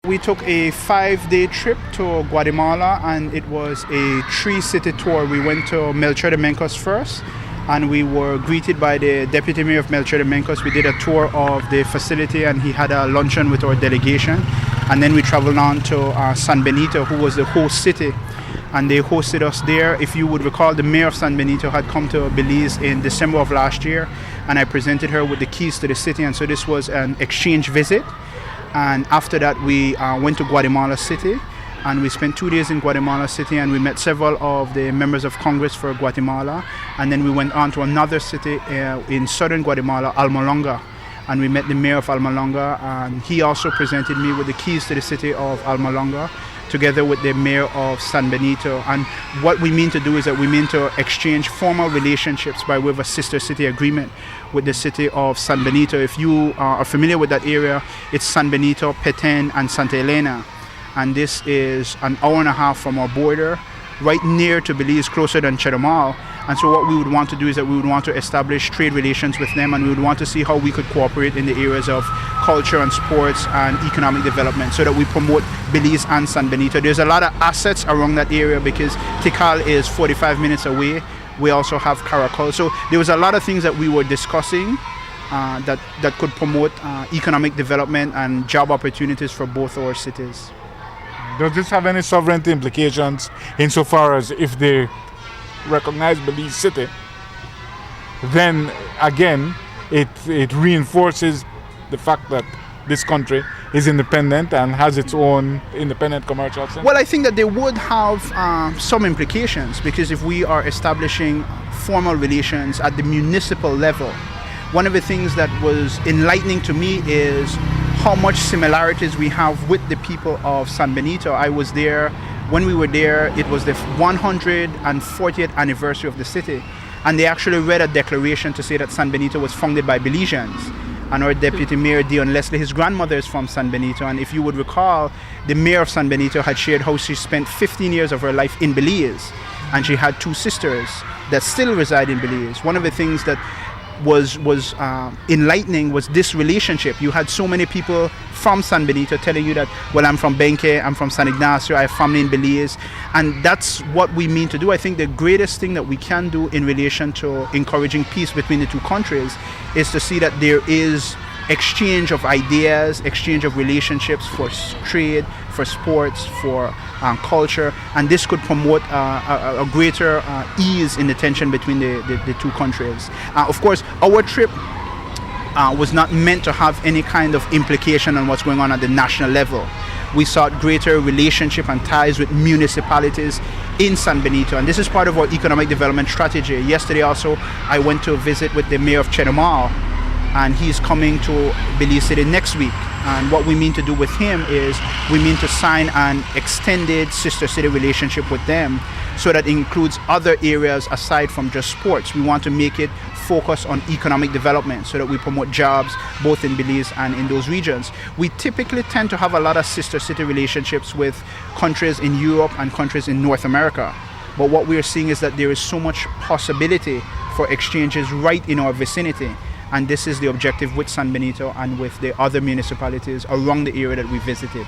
We took a 5-day trip to Guatemala, and it was a 3-city tour. We went to Melchor de Mencos first, and we were greeted by the Deputy Mayor of Melchor de Mencos. We did a tour of the facility, and he had a luncheon with our delegation. And then we traveled on to San Benito, who was the host city, and they hosted us there. If you would recall, the mayor of San Benito had come to Belize in December of last year, and I presented her with the keys to the city, and so this was an exchange visit. And after that, we went to Guatemala City, and we spent 2 days in Guatemala City, and we met several of the members of Congress for Guatemala. And then we went on to another city in southern Guatemala, Almolonga, and we met the mayor of Almolonga, and he also presented me with the keys to the city of Almolonga, together with the mayor of San Benito. And what we mean to do is that we mean to exchange formal relationships by way of a sister city agreement with the city of San Benito. If you are familiar with that area, it's San Benito, Petén, and Santa Elena. And this is an hour and a half from our border, right near to Belize, closer than Chetumal. And so what we would want to do is that we would want to establish trade relations with them, and we would want to see how we could cooperate in the areas of culture and sports and economic development, so that we promote Belize and San Benito. There's a lot of assets around that area because Tikal is 45 minutes away. We also have Caracol. So there was a lot of things that we were discussing that could promote economic development and job opportunities for both our cities. Does this have any sovereignty implications insofar as if they recognize Belize City, then again it reinforces the fact that this country is independent and has its own independent commercial center? Well, I think that they would have some implications, because if we are establishing formal relations at the municipal level, one of the things that was enlightening to me is how much similarities we have with the people of San Benito. I was there. When we were there, it was the 140th anniversary of the city, and they actually read a declaration to say that San Benito was founded by Belizeans. And our deputy mayor, Dion Leslie, his grandmother is from San Benito, and if you would recall, the mayor of San Benito had shared how she spent 15 years of her life in Belize, and she had 2 sisters that still reside in Belize. One of the things that was enlightening was this relationship. You had so many people from San Benito telling you that, well, I'm from Benque, I'm from San Ignacio, I have family in Belize, and that's what we mean to do. I think the greatest thing that we can do in relation to encouraging peace between the two countries is to see that there is exchange of ideas, exchange of relationships for trade, for sports, for culture, and this could promote a greater ease in the tension between the two countries. Of course, our trip was not meant to have any kind of implication on what's going on at the national level. We sought greater relationship and ties with municipalities in San Benito, and this is part of our economic development strategy. Yesterday also, I went to visit with the mayor of Chetumal, and he's coming to Belize City next week. And what we mean to do with him is we mean to sign an extended sister city relationship with them, so that includes other areas aside from just sports. We want to make it focus on economic development so that we promote jobs both in Belize and in those regions. We typically tend to have a lot of sister city relationships with countries in Europe and countries in North America. But what we are seeing is that there is so much possibility for exchanges right in our vicinity. And this is the objective with San Benito and with the other municipalities around the area that we visited.